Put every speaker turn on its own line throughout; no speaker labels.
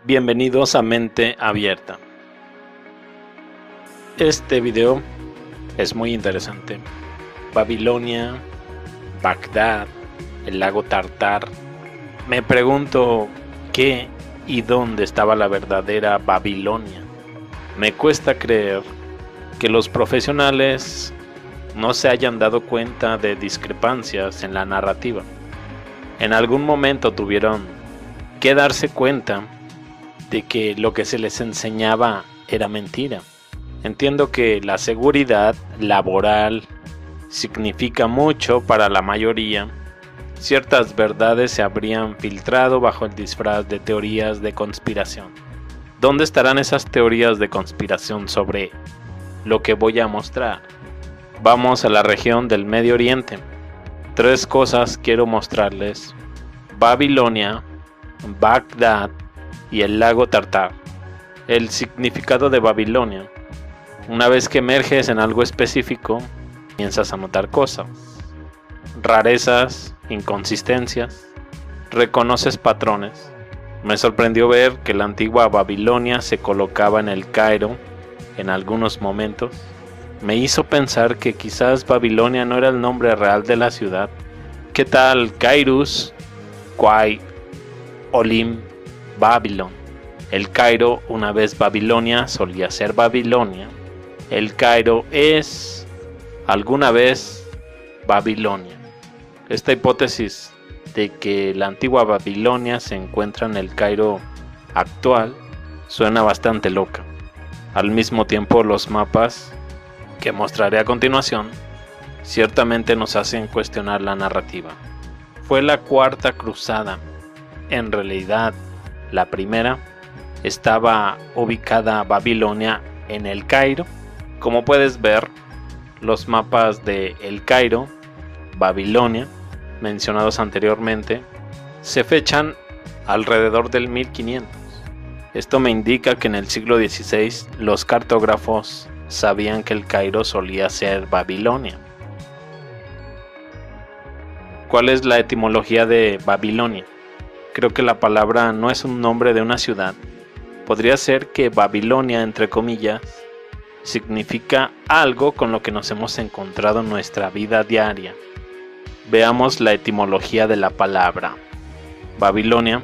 Bienvenidos a Mente Abierta. Este video es muy interesante. Babilonia, Bagdad, el lago Tartar. Me pregunto qué y dónde estaba la verdadera Babilonia. Me cuesta creer que los profesionales no se hayan dado cuenta de discrepancias en la narrativa. En algún momento tuvieron que darse cuenta de que lo que se les enseñaba era mentira. Entiendo que la seguridad laboral significa mucho para la mayoría. Ciertas verdades se habrían filtrado bajo el disfraz de teorías de conspiración. ¿Dónde estarán esas teorías de conspiración sobre lo que voy a mostrar? Vamos a la región del Medio Oriente. 3 cosas quiero mostrarles: Babilonia, Bagdad y el lago Tartar. El significado de Babilonia. Una vez que emerges en algo específico, comienzas a notar cosas, rarezas, inconsistencias, reconoces patrones. Me sorprendió ver que la antigua Babilonia se colocaba en el Cairo en algunos momentos. Me hizo pensar que quizás Babilonia no era el nombre real de la ciudad. ¿Qué tal Cairus, Quai, Olim, Babilón? El Cairo, una vez Babilonia, solía ser Babilonia. El Cairo es alguna vez Babilonia. Esta hipótesis de que la antigua Babilonia se encuentra en el Cairo actual suena bastante loca. Al mismo tiempo, los mapas que mostraré a continuación ciertamente nos hacen cuestionar la narrativa. Fue la cuarta cruzada. En realidad, la primera estaba ubicada Babilonia en el Cairo. Como puedes ver, los mapas de El Cairo, Babilonia, mencionados anteriormente, se fechan alrededor del 1500. Esto me indica que en el siglo XVI los cartógrafos sabían que el Cairo solía ser Babilonia. ¿Cuál es la etimología de Babilonia? Creo que la palabra no es un nombre de una ciudad. Podría ser que Babilonia, entre comillas, significa algo con lo que nos hemos encontrado en nuestra vida diaria. Veamos la etimología de la palabra. Babilonia,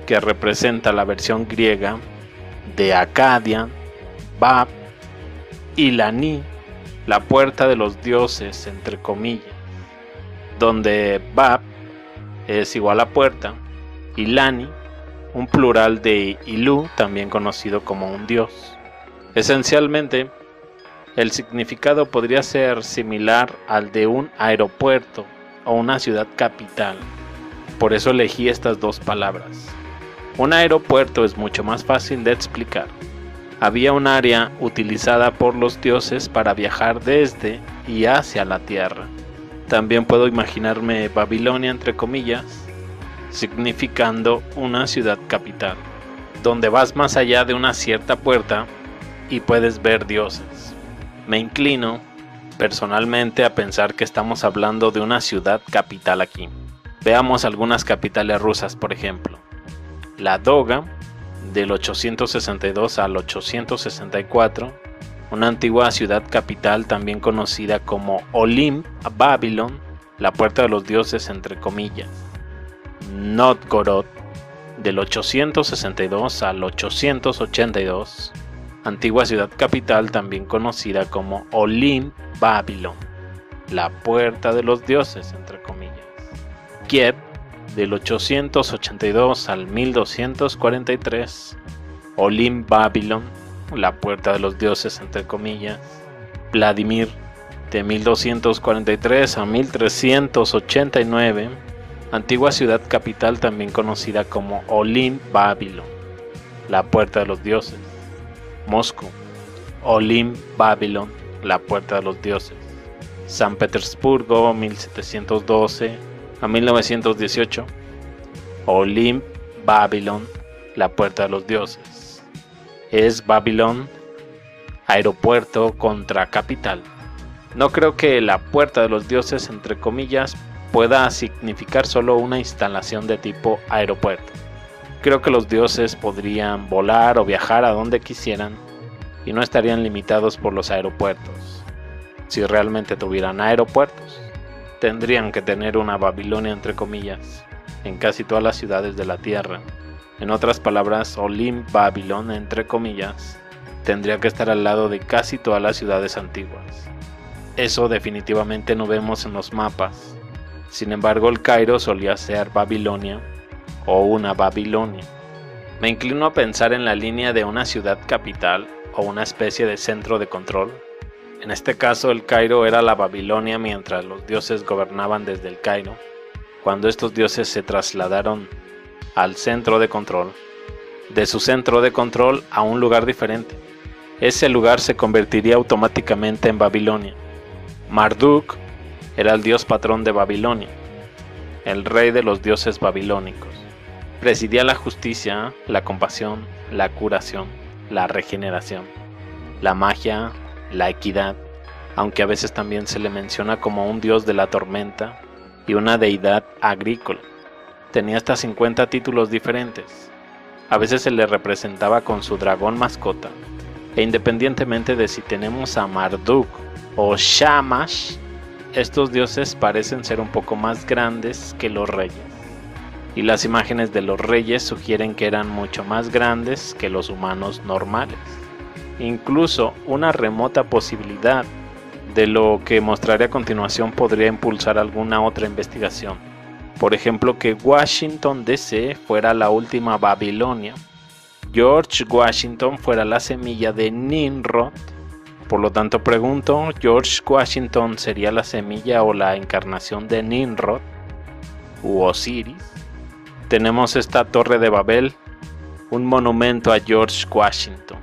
que representa la versión griega de Acadia, Bab, y Lani, la puerta de los dioses, entre comillas, donde Bab es igual a puerta y Lani, un plural de Ilu, también conocido como un dios. Esencialmente, el significado podría ser similar al de un aeropuerto o una ciudad capital. Por eso elegí estas 2 palabras. Un aeropuerto es mucho más fácil de explicar. Había un área utilizada por los dioses para viajar desde y hacia la tierra. También puedo imaginarme Babilonia, entre comillas, significando una ciudad capital, donde vas más allá de una cierta puerta y puedes ver dioses. Me inclino personalmente a pensar que estamos hablando de una ciudad capital aquí. Veamos algunas capitales rusas, por ejemplo. La Doga, del 862 al 864, una antigua ciudad capital también conocida como Olim, Babilón, la puerta de los dioses, entre comillas. Novgorod, del 862 al 882, antigua ciudad capital también conocida como Olim, Babilón, la puerta de los dioses, entre comillas. Kiev, del 882 al 1243, Olim, Babilón, la puerta de los dioses, entre comillas. Vladimir, de 1243 a 1389, antigua ciudad capital también conocida como Olim, Babilón, la puerta de los dioses. Moscú, Olim, Babilón, la puerta de los dioses. San Petersburgo, 1712 a 1918, Olim, Babilón, la puerta de los dioses. Es Babilón, aeropuerto contra capital. No creo que la puerta de los dioses, entre comillas, pueda significar solo una instalación de tipo aeropuerto. Creo que los dioses podrían volar o viajar a donde quisieran y no estarían limitados por los aeropuertos. Si realmente tuvieran aeropuertos, tendrían que tener una Babilonia entre comillas en casi todas las ciudades de la Tierra. En otras palabras, Olim Babylon entre comillas tendría que estar al lado de casi todas las ciudades antiguas. Eso definitivamente no vemos en los mapas. Sin embargo, el Cairo solía ser Babilonia o una Babilonia. Me inclino a pensar en la línea de una ciudad capital o una especie de centro de control. En este caso, el Cairo era la Babilonia mientras los dioses gobernaban desde el Cairo. Cuando estos dioses se trasladaron al centro de control, de su centro de control a un lugar diferente, ese lugar se convertiría automáticamente en Babilonia. Marduk era el dios patrón de Babilonia, el rey de los dioses babilónicos. Presidía la justicia, la compasión, la curación, la regeneración, la magia, la equidad, aunque a veces también se le menciona como un dios de la tormenta y una deidad agrícola. Tenía hasta 50 títulos diferentes. A veces se le representaba con su dragón mascota, e independientemente de si tenemos a Marduk o Shamash, estos dioses parecen ser un poco más grandes que los reyes. Y las imágenes de los reyes sugieren que eran mucho más grandes que los humanos normales. Incluso una remota posibilidad de lo que mostraré a continuación podría impulsar alguna otra investigación. Por ejemplo, que Washington DC fuera la última Babilonia, George Washington fuera la semilla de Nimrod. Por lo tanto pregunto, ¿George Washington sería la semilla o la encarnación de Nimrod u Osiris? Tenemos esta Torre de Babel, un monumento a George Washington.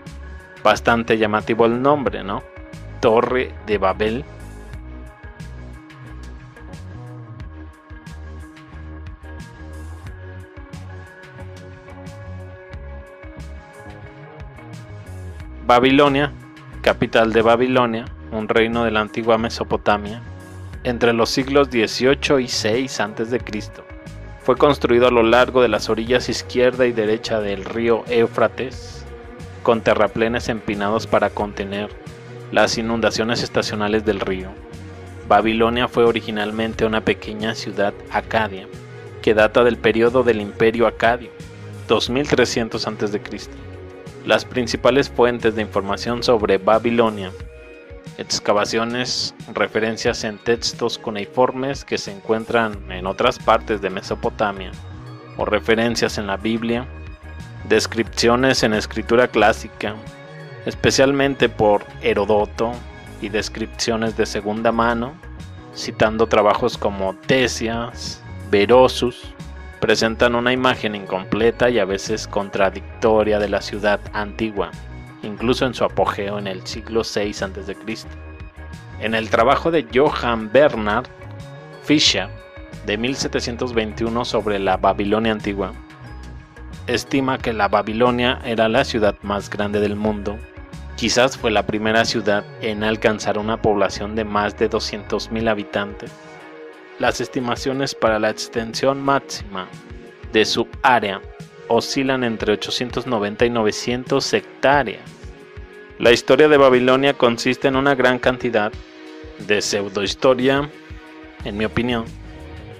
Bastante llamativo el nombre, ¿no? Torre de Babel. Babilonia, capital de Babilonia, un reino de la antigua Mesopotamia, entre los siglos XVIII y VI a.C. Fue construido a lo largo de las orillas izquierda y derecha del río Éufrates, con terraplenes empinados para contener las inundaciones estacionales del río. Babilonia fue originalmente una pequeña ciudad acadia, que data del periodo del Imperio Acadio, 2300 a.C. Las principales fuentes de información sobre Babilonia: excavaciones, referencias en textos cuneiformes que se encuentran en otras partes de Mesopotamia, o referencias en la Biblia, descripciones en escritura clásica, especialmente por Heródoto, y descripciones de segunda mano, citando trabajos como Ctesias, Berosus, presentan una imagen incompleta y a veces contradictoria de la ciudad antigua, incluso en su apogeo en el siglo VI a.C. En el trabajo de Johann Bernhard Fischer de 1721 sobre la Babilonia antigua, estima que la Babilonia era la ciudad más grande del mundo. Quizás fue la primera ciudad en alcanzar una población de más de 200.000 habitantes. Las estimaciones para la extensión máxima de su área oscilan entre 890 y 900 hectáreas. La historia de Babilonia consiste en una gran cantidad de pseudohistoria, en mi opinión.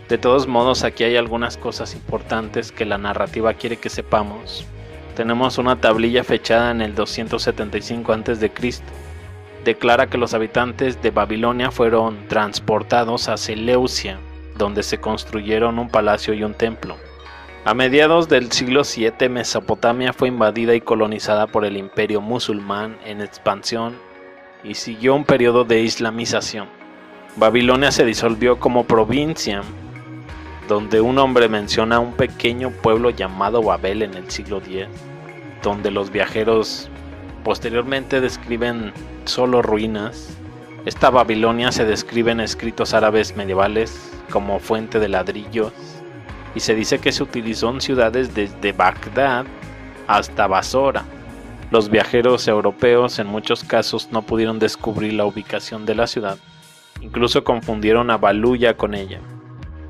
De todos modos, aquí hay algunas cosas importantes que la narrativa quiere que sepamos. Tenemos una tablilla fechada en el 275 a.C. Declara que los habitantes de Babilonia fueron transportados a Seleucia, donde se construyeron un palacio y un templo. A mediados del siglo VII, Mesopotamia fue invadida y colonizada por el imperio musulmán en expansión y siguió un periodo de islamización. Babilonia se disolvió como provincia, donde un hombre menciona un pequeño pueblo llamado Babel en el siglo X, donde los viajeros posteriormente describen solo ruinas. Esta Babilonia se describe en escritos árabes medievales como fuente de ladrillos, y se dice que se utilizó en ciudades desde Bagdad hasta Basora. Los viajeros europeos en muchos casos no pudieron descubrir la ubicación de la ciudad, incluso confundieron a Baluya con ella.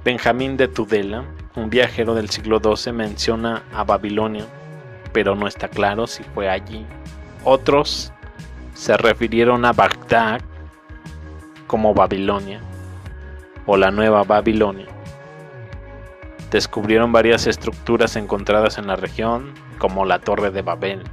Benjamín de Tudela un viajero del siglo XII menciona a Babilonia, pero no está claro si fue allí. Otros se refirieron a Bagdad como Babilonia o la Nueva Babilonia. Descubrieron varias estructuras encontradas en la región, como la Torre de Babel.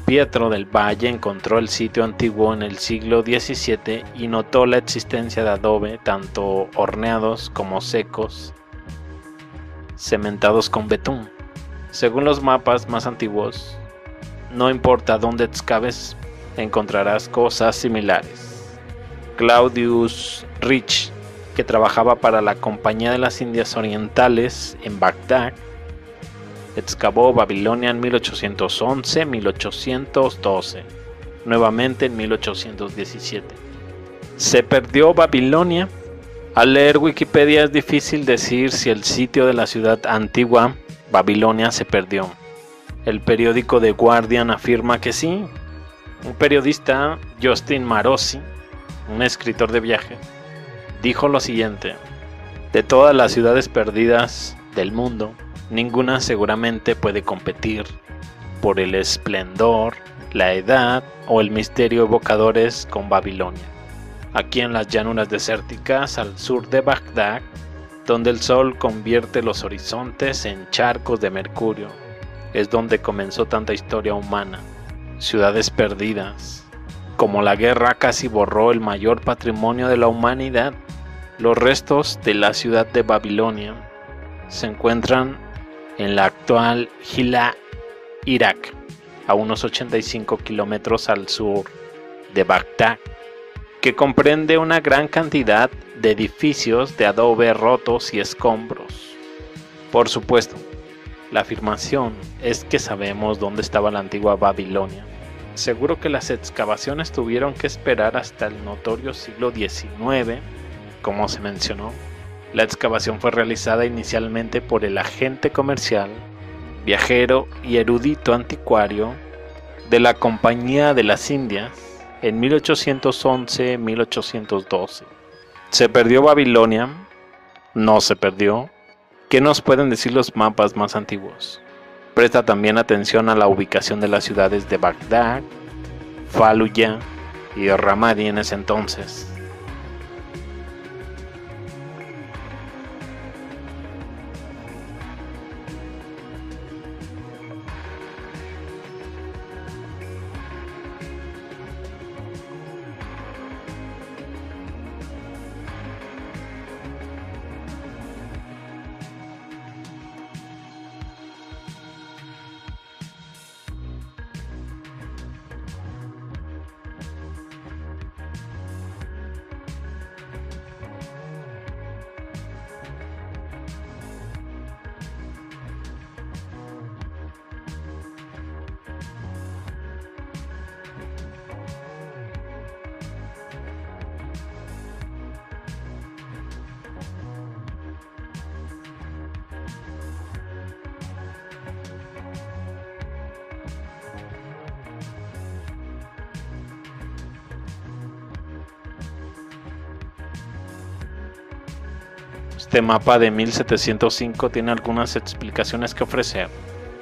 Pietro del Valle encontró el sitio antiguo en el siglo XVII y notó la existencia de adobe, tanto horneados como secos, cementados con betún. Según los mapas más antiguos, no importa dónde excaves, encontrarás cosas similares. Claudius Rich, que trabajaba para la Compañía de las Indias Orientales en Bagdad, excavó Babilonia en 1811-1812, nuevamente en 1817. ¿Se perdió Babilonia? Al leer Wikipedia es difícil decir si el sitio de la ciudad antigua, Babilonia, se perdió. El periódico The Guardian afirma que sí. Un periodista, Justin Marosi, un escritor de viaje, dijo lo siguiente: de todas las ciudades perdidas del mundo, ninguna seguramente puede competir por el esplendor, la edad o el misterio evocadores con Babilonia. Aquí en las llanuras desérticas al sur de Bagdad, donde el sol convierte los horizontes en charcos de mercurio, es donde comenzó tanta historia humana. Ciudades perdidas. Como la guerra casi borró el mayor patrimonio de la humanidad, los restos de la ciudad de Babilonia se encuentran en la actual Hilla, Irak, a unos 85 kilómetros al sur de Bagdad, que comprende una gran cantidad de edificios de adobe rotos y escombros. Por supuesto, la afirmación es que sabemos dónde estaba la antigua Babilonia. Seguro que las excavaciones tuvieron que esperar hasta el notorio siglo XIX, como se mencionó. La excavación fue realizada inicialmente por el agente comercial, viajero y erudito anticuario de la Compañía de las Indias en 1811-1812. ¿Se perdió Babilonia? No se perdió. ¿Qué nos pueden decir los mapas más antiguos? Presta también atención a la ubicación de las ciudades de Bagdad, Fallujah y Ramadi en ese entonces. Este mapa de 1705 tiene algunas explicaciones que ofrecer.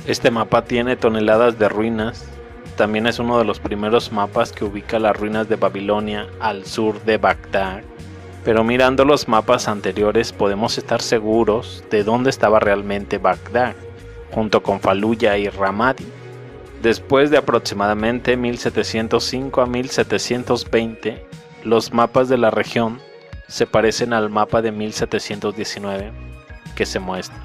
Este mapa tiene toneladas de ruinas. También es uno de los primeros mapas que ubica las ruinas de Babilonia al sur de Bagdad. Pero mirando los mapas anteriores podemos estar seguros de dónde estaba realmente Bagdad, junto con Fallujah y Ramadi. Después de aproximadamente 1705 a 1720, los mapas de la región se parecen al mapa de 1719 que se muestra.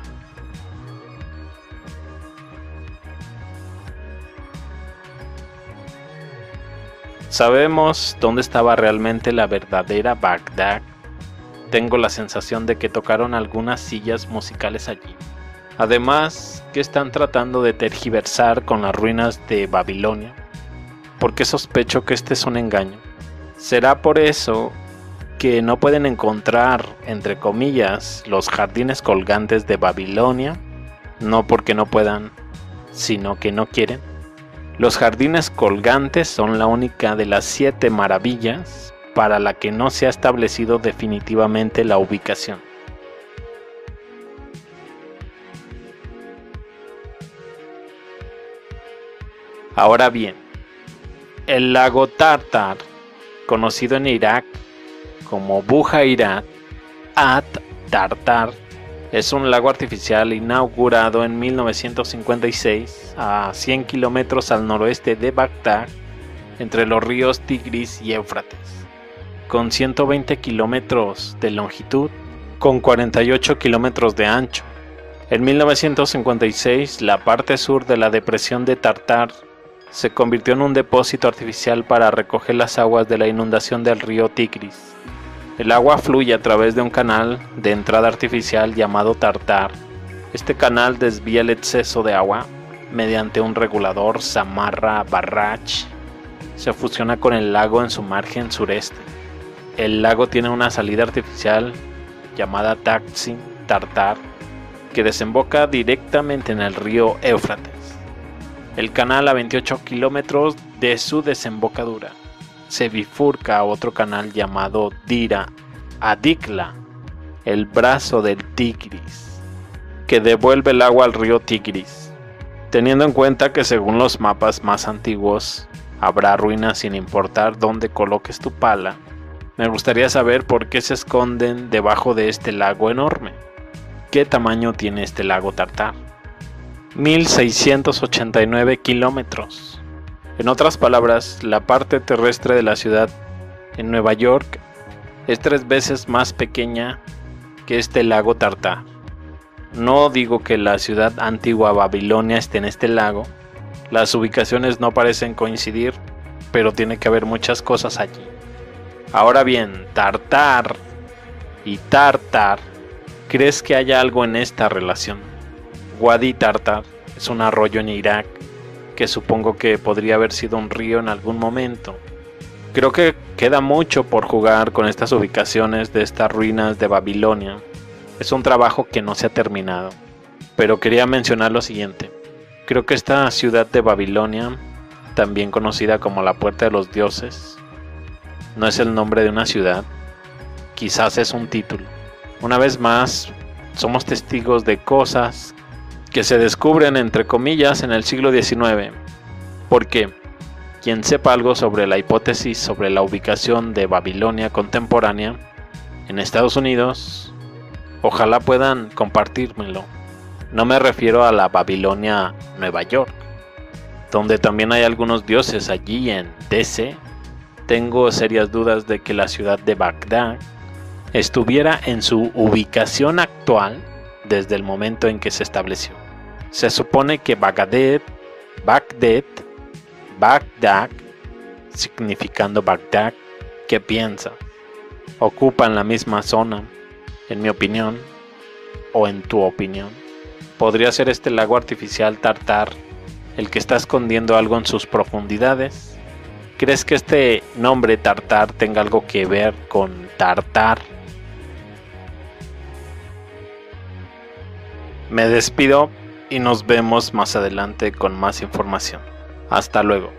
¿Sabemos dónde estaba realmente la verdadera Bagdad? Tengo la sensación de que tocaron algunas sillas musicales allí. Además, que están tratando de tergiversar con las ruinas de Babilonia, porque sospecho que este es un engaño. ¿Será por eso que no pueden encontrar, entre comillas, los jardines colgantes de Babilonia? No porque no puedan, sino que no quieren. Los jardines colgantes son la única de las 7 maravillas para la que no se ha establecido definitivamente la ubicación. Ahora bien, el lago Tartar, conocido en Irak como Buhayrat at-Tartar, es un lago artificial inaugurado en 1956 a 100 kilómetros al noroeste de Bagdad, entre los ríos Tigris y Éufrates, con 120 kilómetros de longitud, con 48 kilómetros de ancho. En 1956, la parte sur de la depresión de Tartar se convirtió en un depósito artificial para recoger las aguas de la inundación del río Tigris. El agua fluye a través de un canal de entrada artificial llamado Tartar. Este canal desvía el exceso de agua mediante un regulador Samarra Barrage. Se fusiona con el lago en su margen sureste. El lago tiene una salida artificial llamada Taksim Tartar que desemboca directamente en el río Éufrates. El canal, a 28 kilómetros de su desembocadura, se bifurca a otro canal llamado Dira Adikla, el brazo del Tigris, que devuelve el agua al río Tigris. Teniendo en cuenta que según los mapas más antiguos habrá ruinas sin importar dónde coloques tu pala, me gustaría saber por qué se esconden debajo de este lago enorme. ¿Qué tamaño tiene este lago Tartar? 1689 kilómetros. En otras palabras, la parte terrestre de la ciudad en Nueva York es 3 veces más pequeña que este lago Tartar. No digo que la ciudad antigua Babilonia esté en este lago, las ubicaciones no parecen coincidir, pero tiene que haber muchas cosas allí. Ahora bien, Tartar y Tartar, ¿crees que haya algo en esta relación? Wadi Tartar es un arroyo en Irak que supongo que podría haber sido un río en algún momento. Creo que queda mucho por jugar con estas ubicaciones de estas ruinas de Babilonia. Es un trabajo que no se ha terminado, pero quería mencionar lo siguiente. Creo que esta ciudad de Babilonia, también conocida como la Puerta de los Dioses, no es el nombre de una ciudad, quizás es un título. Una vez más, somos testigos de cosas que se descubren entre comillas en el siglo XIX, porque quien sepa algo sobre la hipótesis sobre la ubicación de Babilonia contemporánea en Estados Unidos, ojalá puedan compartírmelo. No me refiero a la Babilonia Nueva York, donde también hay algunos dioses allí en DC. Tengo serias dudas de que la ciudad de Bagdad estuviera en su ubicación actual desde el momento en que se estableció. Se supone que Bagdad, significando Bagdad, ¿qué piensa? Ocupan la misma zona, en mi opinión, o en tu opinión. ¿Podría ser este lago artificial Tartar el que está escondiendo algo en sus profundidades? ¿Crees que este nombre Tartar tenga algo que ver con Tartar? Me despido y nos vemos más adelante con más información. Hasta luego.